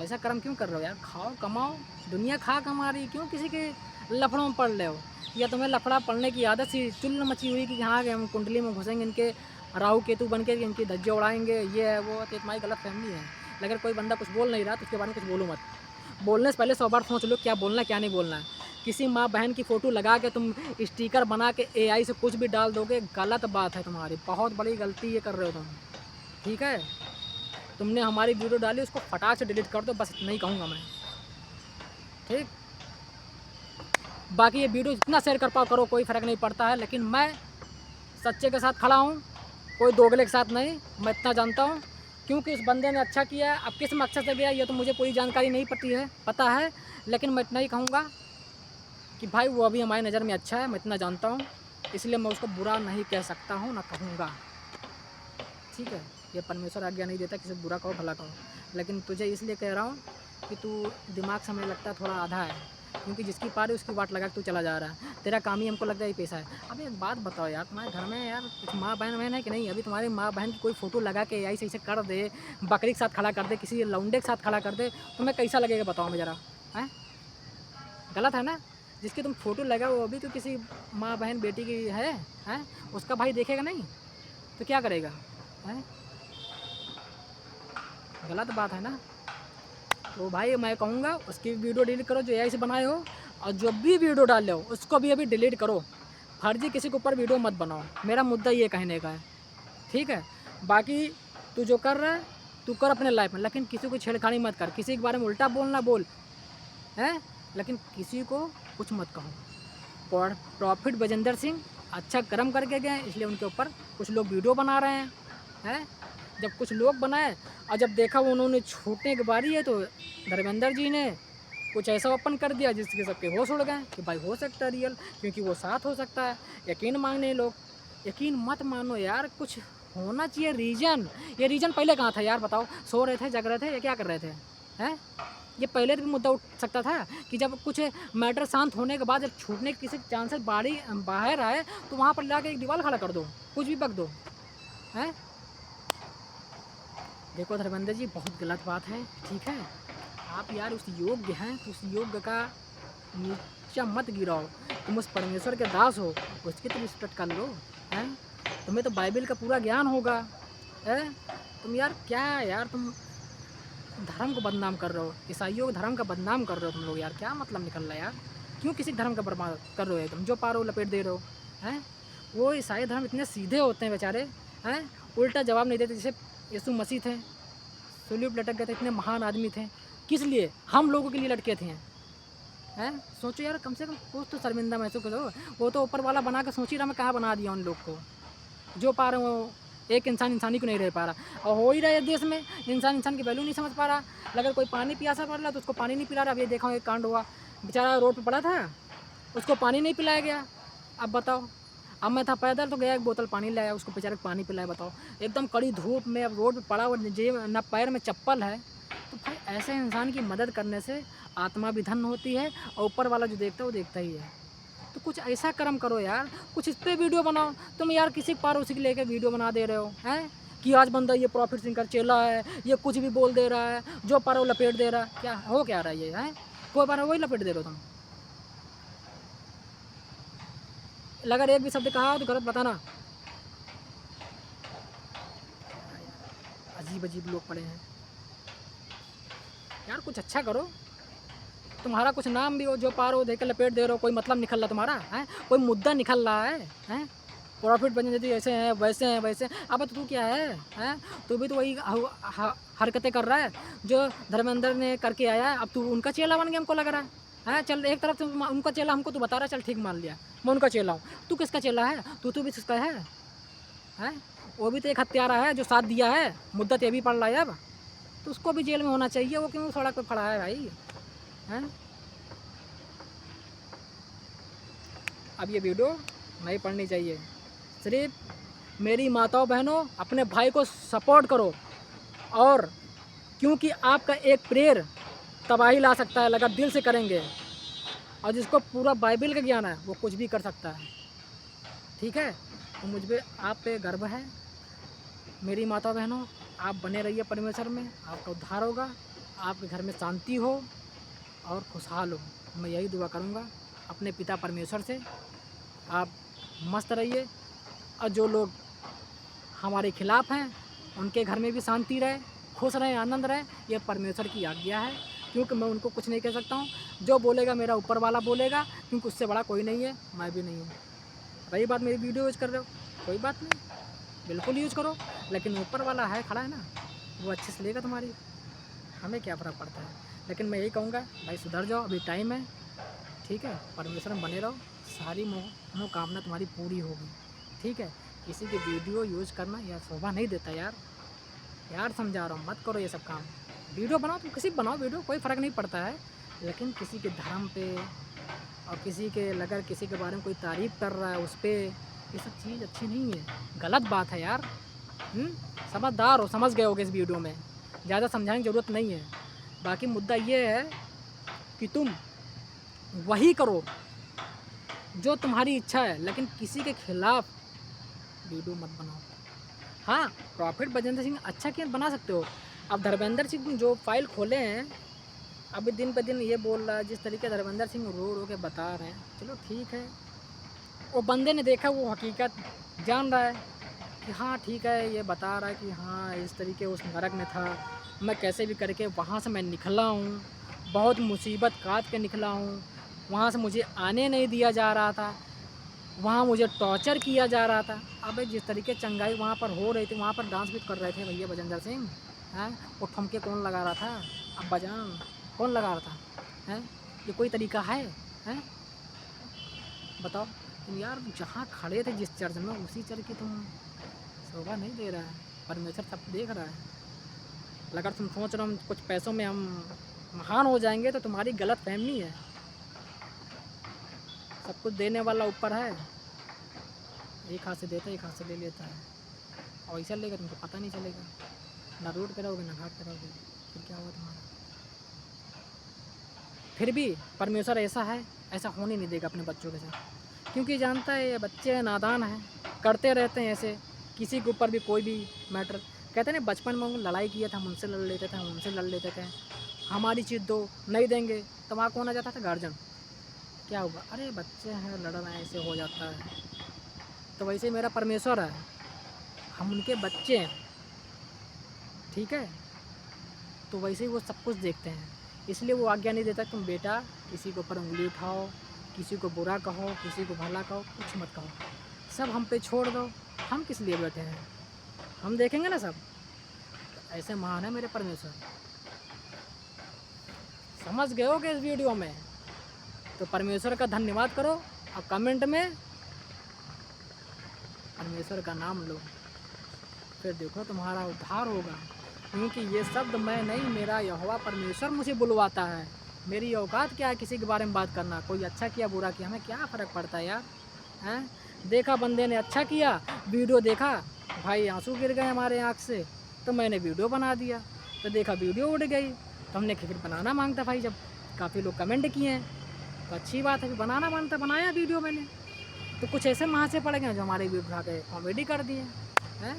ऐसा कर्म क्यों कर रहे हो यार? खाओ कमाओ, दुनिया खा कमा रही, क्यों किसी के लफड़ों में पड़ रहे हो? या तुम्हें लफड़ा पड़ने की आदत सी चुल्ल मची हुई कि हाँ हम कुंडली में घुसेंगे, इनके राहु केतु बन के इनकी धज्जे उड़ाएंगे, ये है वो, तो तुम्हारी गलत फहमी है। अगर कोई बंदा कुछ बोल नहीं रहा तो उसके बारे में कुछ बोलो मत, बोलने से पहले 100 बार सोच लो क्या बोलना क्या नहीं बोलना है। किसी माँ बहन की फ़ोटो लगा के तुम स्टिकर बना के AI से कुछ भी डाल दोगे, गलत बात है, तुम्हारी बहुत बड़ी गलती ये कर रहे हो तुम, ठीक है? तुमने हमारी वीडियो डाली, उसको फटाक से डिलीट कर दो, बस इतना ही कहूँगा मैं, ठीक? बाकी ये वीडियो जितना शेयर कर पाओ करो, कोई फ़र्क नहीं पड़ता है, लेकिन मैं सच्चे के साथ खड़ा हूँ, कोई दोगले के साथ नहीं, मैं इतना जानता हूँ, क्योंकि उस बंदे ने अच्छा किया, अब किस मकसद से गया ये तो मुझे पूरी जानकारी नहीं पता है, लेकिन मैं इतना ही कहूँगा कि भाई वो अभी हमारी नज़र में अच्छा है, मैं इतना जानता हूँ, इसलिए मैं उसको बुरा नहीं कह सकता हूँ, ना कहूँगा। ठीक है, ये परमेश्वर आज्ञा नहीं देता किसी को बुरा कहो भला कहो, लेकिन तुझे इसलिए कह रहा हूँ कि तू दिमाग समय लगता है थोड़ा आधा है, क्योंकि जिसकी पारी उसकी वाट लगा के तू चला जा रहा है। तेरा काम ही हमको लगता है ये पेशा है। अब एक बात बताओ यार, तुम्हारे घर में यार कुछ माँ बहन है कि नहीं? अभी तुम्हारी माँ बहन की कोई फ़ोटो लगा के ऐसे ऐसे कर दे, बकरी के साथ खड़ा कर दे, किसी लौंडे के साथ खड़ा कर दे, तुम्हें कैसा लगेगा बताओ मैं ज़रा? हैं, गलत है ना? जिसकी तुम फ़ोटो लगाओ वो भी तो किसी माँ बहन बेटी की है, हैं? उसका भाई देखेगा नहीं तो क्या करेगा? हैं, गलत बात है ना? तो भाई मैं कहूँगा उसकी वीडियो डिलीट करो जो एआई से बनाए हो, और जो भी वीडियो डाले हो उसको भी अभी डिलीट करो। फर्जी किसी के ऊपर वीडियो मत बनाओ, मेरा मुद्दा ये कहने का है। ठीक है, बाकी तू जो कर रहा है तू कर अपने लाइफ में, लेकिन किसी को छेड़खानी मत कर, किसी के बारे में उल्टा बोलना बोल है, लेकिन किसी को कुछ मत कहो। और प्रॉफिट बजेंद्र सिंह अच्छा कर्म करके गए, इसलिए उनके ऊपर कुछ लोग वीडियो बना रहे हैं। जब कुछ लोग बनाए और जब देखा वो उन्होंने छूटने की बारी है, तो धर्मेंद्र जी ने कुछ ऐसा ओपन कर दिया जिसके सबके होश उड़ गए कि भाई हो सकता है रियल, क्योंकि वो साथ हो सकता है। यकीन मांगने लोग, यकीन मत मानो यार, कुछ होना चाहिए रीज़न। ये रीज़न पहले कहाँ था यार बताओ? सो रहे थे, जग रहे थे, या क्या कर रहे थे? हैं, ये पहले भी मुद्दा उठ सकता था कि जब कुछ मैटर शांत होने के बाद जब छूटने के किसी चांसेस बाहर आए तो वहाँ पर लाके एक दीवार खड़ा कर दो, कुछ भी बक दो। हैं, देखो धर्मेंद्र जी, बहुत गलत बात है। ठीक है, आप यार उस योग्य हैं तो उस योग्य का नीचा मत गिराओ। तुम उस परमेश्वर के दास हो, उसकी तो रिस्पेक्ट कर लो। हैं, तुम्हें तो बाइबल का पूरा ज्ञान होगा। है, तुम यार क्या यार, तुम धर्म को बदनाम कर रहे हो, ईसाइयों के धर्म का बदनाम कर रहे हो तुम लोग यार। क्या मतलब निकल रहा है यार? क्यों किसी धर्म का बर्बाद कर रहे हो? तुम जो पा रहे हो लपेट दे रहे हो। हैं, वो ईसाई धर्म इतने सीधे होते हैं बेचारे, हैं, उल्टा जवाब नहीं देते। जैसे यीशु मसीह थे, सूली पर लटक गए थे, इतने महान आदमी थे, किस लिए? हम लोगों के लिए लटके थे। हैं, सोचो यार, कम से कम कुछ तो शर्मिंदा महसूस करो। वो तो ऊपर वाला बना के सोच ही रहा मैं कहाँ बना दिया उन लोग को। जो पा रहे हो, एक इंसान इंसानी को नहीं रह पा रहा, और हो ही रहा है देश में, इंसान की वैल्यू नहीं समझ पा रहा। अगर कोई पानी पियासा पड़ रहा तो उसको पानी नहीं पिला रहा। अब ये देखा एक कांड हुआ, बेचारा रोड पे पड़ा था, उसको पानी नहीं पिलाया गया। अब बताओ, अब मैं था पैदल तो गया, एक बोतल पानी लाया, उसको बेचारे को पानी पिलाया। बताओ, एकदम कड़ी धूप में, अब रोड पे पड़ा हुआ, ना पैर में चप्पल है। तो भाई ऐसे इंसान की मदद करने से आत्मा भी धन्य होती है, और ऊपर वाला जो देखता है वो देखता ही है। तो कुछ ऐसा कर्म करो यार, कुछ इस पर वीडियो बनाओ। तुम यार किसी पार उसी के लेके वीडियो बना दे रहे हो, हैं, कि आज बंदा ये प्रॉफिट सिंह का चेला है, ये कुछ भी बोल दे रहा है, जो पार वो लपेट दे रहा है। क्या हो क्या रहा है ये? है, कोई बार वही लपेट दे रहे हो तुम। अगर एक भी शब्द कहा तो गलत बताना। अजीब अजीब लोग पड़े हैं यार, कुछ अच्छा करो। तुम्हारा कुछ नाम भी हो, जो पार हो देख के लपेट दे रहे हो, कोई मतलब निकल रहा तुम्हारा है, कोई मुद्दा निकल रहा है। हैं, प्रॉफिट बने यदि ऐसे हैं वैसे हैं वैसे हैं। अब तो तू क्या है? हैं, तू भी तो वही हरकतें कर रहा है जो धर्मेंद्र ने करके आया है। अब तू उनका चेला बन गया, हमको लग रहा है। हैं, चल एक तरफ से उनका चेला हमको तू बता रहा है, चल ठीक मान लिया, मैं उनका चेला हूँ। तू किसका चेला है? तू भी किसका है? हैं, वो भी तो एक हत्यारा है जो साथ दिया है, मुद्दत ये भी पड़ रहा है अब, तो उसको भी जेल में होना चाहिए। वो क्यों सड़क पर खड़ा है भाई? हैं, अब ये वीडियो नहीं पढ़नी चाहिए। सिर्फ मेरी माताओं बहनों, अपने भाई को सपोर्ट करो, और क्योंकि आपका एक प्रेयर तबाही ला सकता है अगर दिल से करेंगे, और जिसको पूरा बाइबल का ज्ञान है वो कुछ भी कर सकता है। ठीक है, तो मुझ पर आप पे गर्व है। मेरी माता बहनों, आप बने रहिए परमेश्वर में, आपका उद्धार होगा, आपके घर में शांति हो और खुशहाल हो। मैं यही दुआ करूँगा अपने पिता परमेश्वर से। आप मस्त रहिए, और जो लोग हमारे खिलाफ़ हैं उनके घर में भी शांति रहे, खुश रहें, आनंद रहे। ये परमेश्वर की आज्ञा है, क्योंकि मैं उनको कुछ नहीं कह सकता हूँ। जो बोलेगा मेरा ऊपर वाला बोलेगा, क्योंकि उससे बड़ा कोई नहीं है, मैं भी नहीं हूँ। रही बात मेरी वीडियो यूज़ कर रहे हो, कोई बात नहीं, बिल्कुल यूज़ करो, लेकिन ऊपर वाला है खड़ा है ना, वो अच्छे से लेगा तुम्हारी, हमें क्या फ़र्क पड़ता है। लेकिन मैं यही कहूँगा भाई, सुधर जाओ, अभी टाइम है। ठीक है, परमेश्वर में बने रहो, सारी मनोकामना तुम्हारी पूरी होगी। ठीक है, किसी की वीडियो यूज़ करना यह शोभा नहीं देता यार। यार समझा रहा हूँ, मत करो ये सब काम। वीडियो बनाओ, तुम किसी बनाओ वीडियो, कोई फ़र्क नहीं पड़ता है, लेकिन किसी के धर्म पे और किसी के अगर किसी के बारे में कोई तारीफ़ कर रहा है उस पर, ये सब चीज़ अच्छी नहीं है, गलत बात है यार। समझदार हो, समझ गए होगे इस वीडियो में, ज़्यादा समझाने की ज़रूरत नहीं है। बाकी मुद्दा ये है कि तुम वही करो जो तुम्हारी इच्छा है, लेकिन किसी के खिलाफ वीडियो मत बनाओ। हाँ, प्रॉफिट बजेंद्र सिंह अच्छा क्यों बना सकते हो। अब धर्मेंद्र सिंह जो फाइल खोले हैं, अभी दिन पे दिन ये बोल रहा है, जिस तरीके धर्मेंद्र सिंह रो रो के बता रहे हैं, चलो ठीक है, वो बंदे ने देखा, वो हकीकत जान रहा है कि हाँ ठीक है, ये बता रहा है कि हाँ इस तरीके उस नरक में था, मैं कैसे भी करके वहाँ से मैं निकला हूँ, बहुत मुसीबत काट के निकला हूँ, वहाँ से मुझे आने नहीं दिया जा रहा था, वहाँ मुझे टॉर्चर किया जा रहा था। अबे जिस तरीके चंगाई वहाँ पर हो रही थी, वहाँ पर डांस भी कर रहे थे भैया बजेंद्र सिंह, हैं, वो ठुमके कौन लगा रहा था, अब्बा जान कौन लगा रहा था, हैं, ये कोई तरीका है, हैं, बताओ तुम यार। जहाँ खड़े थे जिस चर्च में, उसी चर्च की तुम शोभा नहीं दे रहा है, परमेश्वर सब देख रहा है। अगर तुम सोच रहे हो कुछ पैसों में हम महान हो जाएंगे, तो तुम्हारी गलत फहमी है। सब कुछ देने वाला ऊपर है, एक हाथ से देता है एक हाथ से ले लेता है, और ऐसा लेगा तुमको पता नहीं चलेगा, ना रोड पे रहोगे ना घाट पे रहोगे, फिर क्या होगा तुम्हारा। फिर भी परमेश्वर ऐसा है, ऐसा होने नहीं देगा अपने बच्चों के साथ, क्योंकि जानता है ये बच्चे नादान हैं, करते रहते हैं ऐसे, किसी के ऊपर भी कोई भी मैटर। कहते हैं ना बचपन में लड़ाई किया था, हम उनसे लड़ लेते थे, हम उनसे लड़ लेते थे, हमारी चीज़ दो नहीं देंगे तो वहाँ कौन आ जाता था, गार्जियन। क्या हुआ, अरे बच्चे हैं लड़ रहे हैं, ऐसे हो जाता है। तो वैसे मेरा परमेश्वर है, हम उनके बच्चे हैं, ठीक है, तो वैसे ही वो सब कुछ देखते हैं, इसलिए वो आज्ञा नहीं देता तुम बेटा किसी के ऊपर उंगली उठाओ, किसी को बुरा कहो, किसी को भला कहो, कुछ मत कहो, सब हम पे छोड़ दो, हम किस लिए बैठे हैं, हम देखेंगे ना सब। तो ऐसे महान है मेरे परमेश्वर, समझ गए हो कि इस वीडियो में। तो परमेश्वर का धन्यवाद करो और कमेंट में परमेश्वर का नाम लो, फिर देखो तुम्हारा उद्धार होगा। क्योंकि ये शब्द मैं नहीं, मेरा यहोवा परमेश्वर मुझे बुलवाता है। मेरी औकात क्या है किसी के बारे में बात करना, कोई अच्छा किया बुरा किया हमें क्या फ़र्क पड़ता है यार, हैं। देखा बंदे ने अच्छा किया, वीडियो देखा, भाई आंसू गिर गए हमारे आँख से, तो मैंने वीडियो बना दिया, तो देखा वीडियो उड़ गई, तो हमने फिर बनाना मांगता भाई, जब काफ़ी लोग कमेंट किए हैं तो अच्छी बात है, बनाना मांगता, बनाया वीडियो मैंने। तो कुछ ऐसे वहाँ से पड़ गए जो हमारे वीडियो उठा के कॉमेडी कर दिए हैं,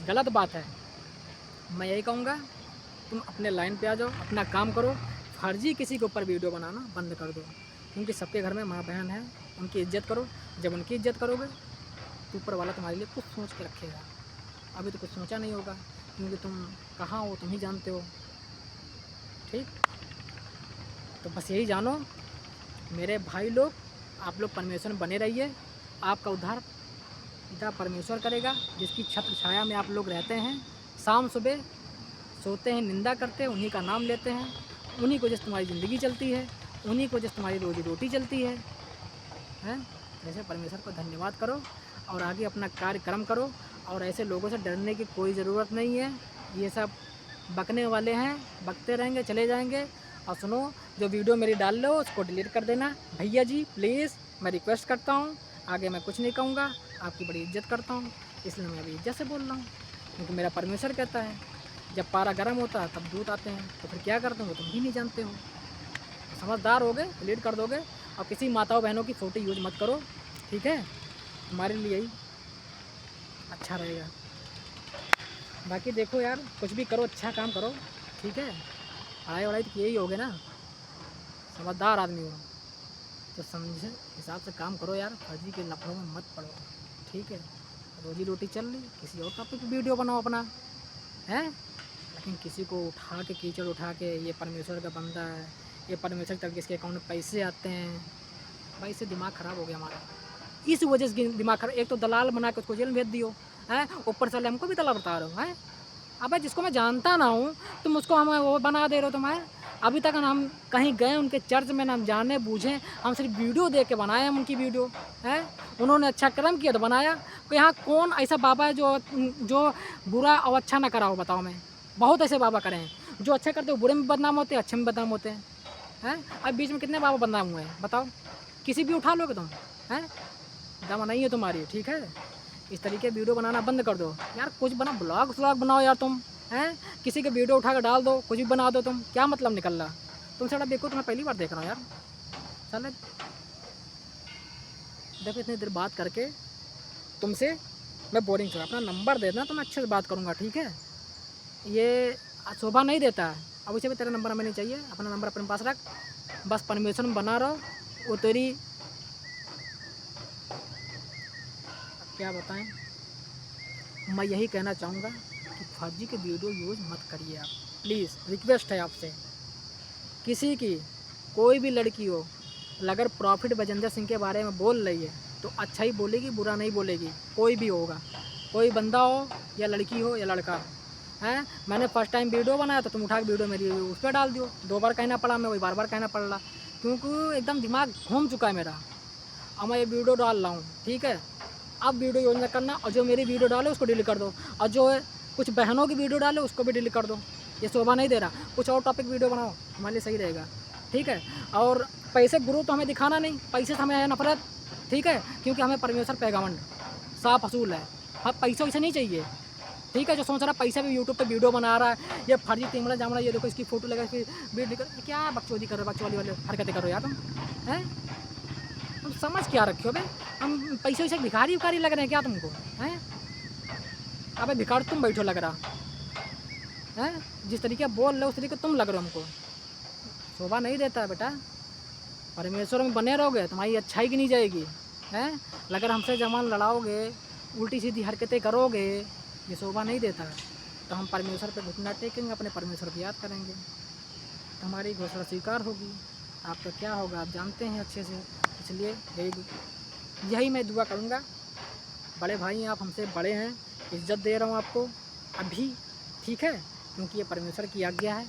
गलत बात है। मैं यही कहूँगा तुम अपने लाइन पे आ जाओ, अपना काम करो, फर्जी किसी के ऊपर वीडियो बनाना बंद कर दो, क्योंकि सबके घर में माँ बहन है, उनकी इज्जत करो। जब उनकी इज्जत करोगे तो ऊपर वाला तुम्हारे लिए कुछ सोच के रखेगा। अभी तो कुछ सोचा नहीं होगा, क्योंकि तुम कहाँ हो तुम ही जानते हो, ठीक। तो बस यही जानो मेरे भाई लोग, आप लोग परमेश्वर में बने रहिए, आपका उद्धार पिता परमेश्वर करेगा, जिसकी छत्र छाया में आप लोग रहते हैं। शाम सुबह सोते हैं, निंदा करते हैं, उन्हीं का नाम लेते हैं, उन्हीं को जिस तुम्हारी ज़िंदगी चलती है, उन्हीं को जिस तुम्हारी रोजी रोटी चलती है, हैं। ऐसे परमेश्वर को धन्यवाद करो और आगे अपना कार्यक्रम करो, और ऐसे लोगों से डरने की कोई ज़रूरत नहीं है। ये सब बकने वाले हैं, बकते रहेंगे, चले जाएंगे। और सुनो, जो वीडियो मेरी डाल लो उसको डिलीट कर देना भैया जी प्लीज़, मैं रिक्वेस्ट करता हूँ। आगे मैं कुछ नहीं कहूँगा, आपकी बड़ी इज्जत करता हूँ, इसलिए मैं अभी इज्जत से बोल रहा हूँ, क्योंकि मेरा परमेश्वर कहता है जब पारा गर्म होता है तब दूध आते हैं, तो फिर क्या करते हो तुम ही नहीं जानते हो। समझदार हो गए, डिलीट कर दोगे, और किसी माताओं बहनों की फ़ोटो यूज मत करो, ठीक है, हमारे लिए यही अच्छा रहेगा। बाकी देखो यार, कुछ भी करो, अच्छा काम करो, ठीक है। पढ़ाई वढ़ाई तो यही होगे ना, समझदार आदमी हो तो समझे हिसाब से काम करो यार, फर्जी के लफड़ों में मत पड़ो, ठीक है। रोजी रोटी चल रही, किसी और टॉपिक पे वीडियो बनाओ अपना, है। लेकिन किसी को उठा के कीचड़ उठा के ये परमेश्वर का बंदा है, ये परमेश्वर तक इसके अकाउंट में पैसे आते हैं, भाई इससे दिमाग ख़राब हो गया हमारा। इस वजह से दिमाग खराब, एक तो दलाल बना के उसको जेल भेज दियो, हैं, ऊपर से हमको भी दलाल बता रहे हो, हैं। अबे जिसको मैं जानता ना हूँ तुम उसको हमें वो बना दे रहे हो तुम, हैं। अभी तक हम कहीं गए उनके चर्च में, ना हम जाने बूझें, हम सिर्फ वीडियो देख के बनाए हम उनकी वीडियो, हैं। उन्होंने अच्छा कर्म किया तो बनाया। तो यहाँ कौन ऐसा बाबा है जो बुरा और अच्छा ना करा हो, बताओ। मैं बहुत ऐसे बाबा करे हैं, जो अच्छे करते हो बुरे में बदनाम होते हैं, अच्छे में बदनाम होते हैं, हैं? अब बीच में कितने बाबा बदनाम हुए हैं बताओ, किसी भी उठा लोगे तुम? हैं? दम नहीं है तुम्हारी, ठीक है? इस तरीके वीडियो बनाना बंद कर दो यार, कुछ बना ब्लॉग व्लॉग बनाओ यार तुम, हैं? किसी के वीडियो उठा कर डाल दो, कुछ भी बना दो तुम, क्या मतलब निकल रहा? तुमसे बड़ा देखो, तुम्हें पहली बार देख रहा हूँ यार। साले देखो इतनी देर बात करके तुमसे मैं बोरिंग चुका, अपना नंबर दे देना तो मैं अच्छे से बात करूँगा, ठीक है? ये शोभा नहीं देता है। अब उसे भी तेरा नंबर हमें नहीं चाहिए, अपना नंबर अपने पास रख, बस परमिशन में बना रहो। वो तेरी क्या बताएं, मैं यही कहना चाहूँगा कि फर्जी के वीडियो यूज़ मत करिए आप, प्लीज़ रिक्वेस्ट है आपसे। किसी की कोई भी लड़की हो, अगर प्रॉफिट बजेंद्र सिंह के बारे में बोल रही है तो अच्छा ही बोलेगी, बुरा नहीं बोलेगी, कोई भी होगा, कोई बंदा हो या लड़की हो या लड़का हैं। मैंने फर्स्ट टाइम वीडियो बनाया तो तुम उठा के वीडियो मेरी उस पर डाल दियो, 2 बार कहना पड़ा, मैं वही बार बार कहना पड़ रहा, क्योंकि एकदम दिमाग घूम चुका है मेरा। अब मैं ये वीडियो डाल रहा हूँ, ठीक है? अब वीडियो यूज़ न करना, और जो मेरी वीडियो डाले उसको डिलीट कर दो, और जो है कुछ बहनों की वीडियो डाले उसको भी डिलीट कर दो। ये शोभा नहीं दे रहा, कुछ और टॉपिक वीडियो बनाओ, हमारे लिए सही रहेगा, ठीक है? और पैसे गुरु तो हमें दिखाना नहीं, पैसे से हमें है नफरत, ठीक है? क्योंकि हमें परमेश्वर पे घमंड साफ असूल है, हाँ पैसे वैसे नहीं चाहिए, ठीक है? जो सोच रहा पैसे भी यूट्यूब पे वीडियो बना रहा है, ये फर्जी तिमड़ा जामड़ा, ये देखो इसकी फोटो लगा, इसकी वीडियो कर, क्या बकचोदी करो, बकचोदी वाले हरकतें करो यार तुम, हैं? तुम समझ क्या रखे हो बे? हम पैसे वैसे भिखारी विखारी लग रहे हैं क्या तुमको, हैं? अबे भिखारी तुम बैठो लग रहा, हैं? जिस तरीके बोल रहे हो उस तरीके तुम लग रहे हो हमको, शोभा नहीं देता है बेटा। परमेश्वर में बने रहोगे तुम्हारी अच्छाई की नहीं जाएगी, हैं? अगर हमसे जमान लड़ाओगे, उल्टी सीधी हरकतें करोगे, ये शोभा नहीं देता है, तो हम परमेश्वर पे घुटना टेकेंगे, अपने परमेश्वर को याद करेंगे, तो हमारी घोषणा स्वीकार होगी। आपका क्या होगा आप जानते हैं अच्छे से, इसलिए यही मैं दुआ करूँगा। बड़े भाई हैं आप, हमसे बड़े हैं, इज्जत दे रहा हूँ आपको अभी, ठीक है? क्योंकि ये परमेश्वर की आज्ञा है,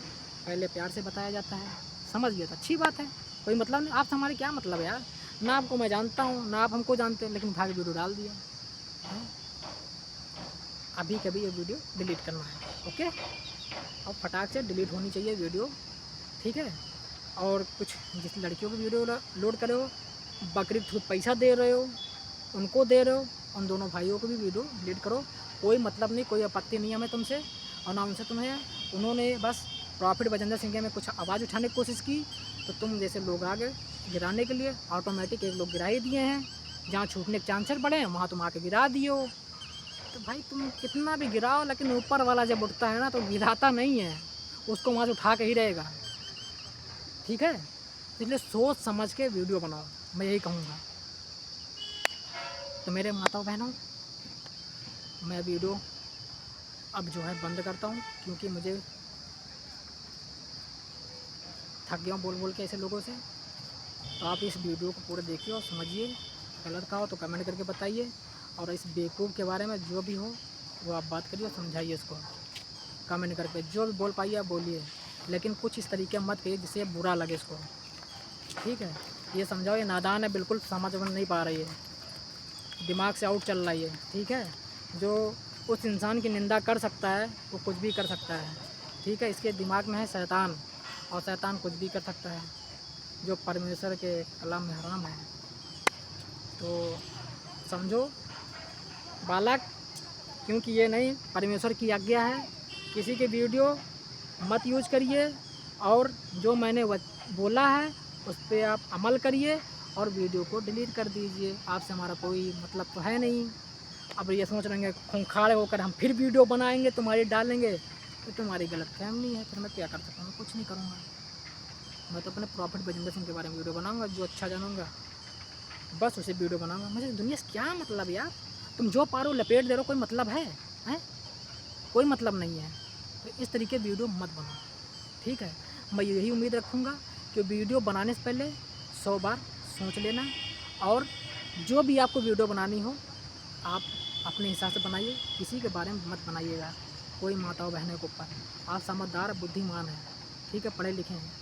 पहले प्यार से बताया जाता है, समझ गया तो अच्छी बात है, कोई मतलब नहीं। आपसे हमारे क्या मतलब है यार? ना आपको मैं जानता हूँ ना आप हमको जानते हैं, लेकिन भाग वीडियो डाल दिया है। अभी कभी ये वीडियो डिलीट करना है, ओके? और फटाक से डिलीट होनी चाहिए वीडियो, ठीक है? और कुछ जिस लड़कियों की वीडियो लोड करे हो, बकरी थ्रू पैसा दे रहे हो, उनको दे रहे हो, उन दोनों भाइयों को भी वीडियो डिलीट करो, कोई मतलब नहीं, कोई आपत्ति नहीं है हमें तुमसे, और ना उनसे तुम्हें। उन्होंने बस प्रॉफिट बजेंद्र सिंह में कुछ आवाज़ उठाने की कोशिश की, तो तुम जैसे लोग आगे गिराने के लिए ऑटोमेटिक एक लोग गिरा ही दिए हैं, जहाँ छूटने के चांसेस बढ़े हैं वहाँ तुम आके गिरा दिए हो। तो भाई तुम कितना भी गिराओ, लेकिन ऊपर वाला जब उठता है ना तो गिराता नहीं है, उसको वहाँ से उठा के ही रहेगा, ठीक है? इसलिए सोच समझ के वीडियो बनाओ, मैं यही कहूँगा। तो मेरे माताओं बहनों, मैं वीडियो अब जो है बंद करता हूँ, क्योंकि मुझे थक गया हूँ बोल बोल के ऐसे लोगों से। तो आप इस वीडियो को पूरा देखिए और समझिए, गलत का हो तो कमेंट करके बताइए, और इस बेवकूफ़ के बारे में जो भी हो वो आप बात करिए, समझाइए इसको कमेंट करके, जो भी बोल पाइए आप बोलिए, लेकिन कुछ इस तरीके मत करिए जिससे बुरा लगे इसको, ठीक है? ये समझाओ ये नादान है, बिल्कुल समझ में नहीं पा रही है, दिमाग से आउट चल रही है, ठीक है? जो उस इंसान की निंदा कर सकता है वो कुछ भी कर सकता है, ठीक है? इसके दिमाग में है शैतान, और शैतान कुछ भी कर सकता है, जो परमेश्वर के कलाम में हराम है। तो समझो बालक, क्योंकि ये नहीं परमेश्वर की आज्ञा है, किसी के वीडियो मत यूज करिए, और जो मैंने बोला है उस पर आप अमल करिए, और वीडियो को डिलीट कर दीजिए। आपसे हमारा कोई मतलब तो है नहीं। अब ये सोच रहे हैं खूंखार होकर हम फिर वीडियो बनाएंगे तुम्हारी डालेंगे, तो तुम्हारी गलत फहमी है, फिर मैं क्या कर सकता हूँ? कुछ नहीं करूँगा, मैं तो अपने प्रॉफिट बजेंद्र सिंह के बारे में वीडियो बनाऊँगा, जो अच्छा जानूँगा बस उसे वीडियो बनाऊँगा। मुझे दुनिया से क्या मतलब यार? तुम जो पारो लपेट दे रहे हो, कोई मतलब है? कोई मतलब नहीं है। तो इस तरीके वीडियो मत बनाओ, ठीक है? मैं यही उम्मीद रखूँगा कि वीडियो बनाने से पहले 100 बार सोच लेना, और जो भी आपको वीडियो बनानी हो आप अपने हिसाब से बनाइए, किसी के बारे में मत बनाइएगा, कोई माताओं बहनों के ऊपर। आप समझदार बुद्धिमान हैं, ठीक है? पढ़े लिखे हैं,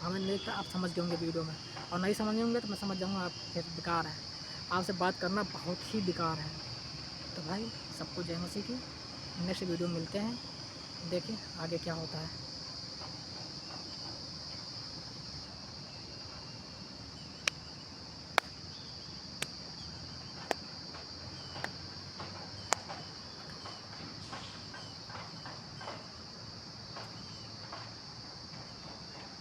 हमें नहीं लगता आप समझ जाओगे वीडियो में, और नहीं समझ होंगे तो मैं समझ जाऊँगा आप फिर बेकार है, आपसे बात करना बहुत ही बेकार है। तो भाई सबको जय मसीह की, नेक्स्ट वीडियो मिलते हैं, देखें आगे क्या होता है।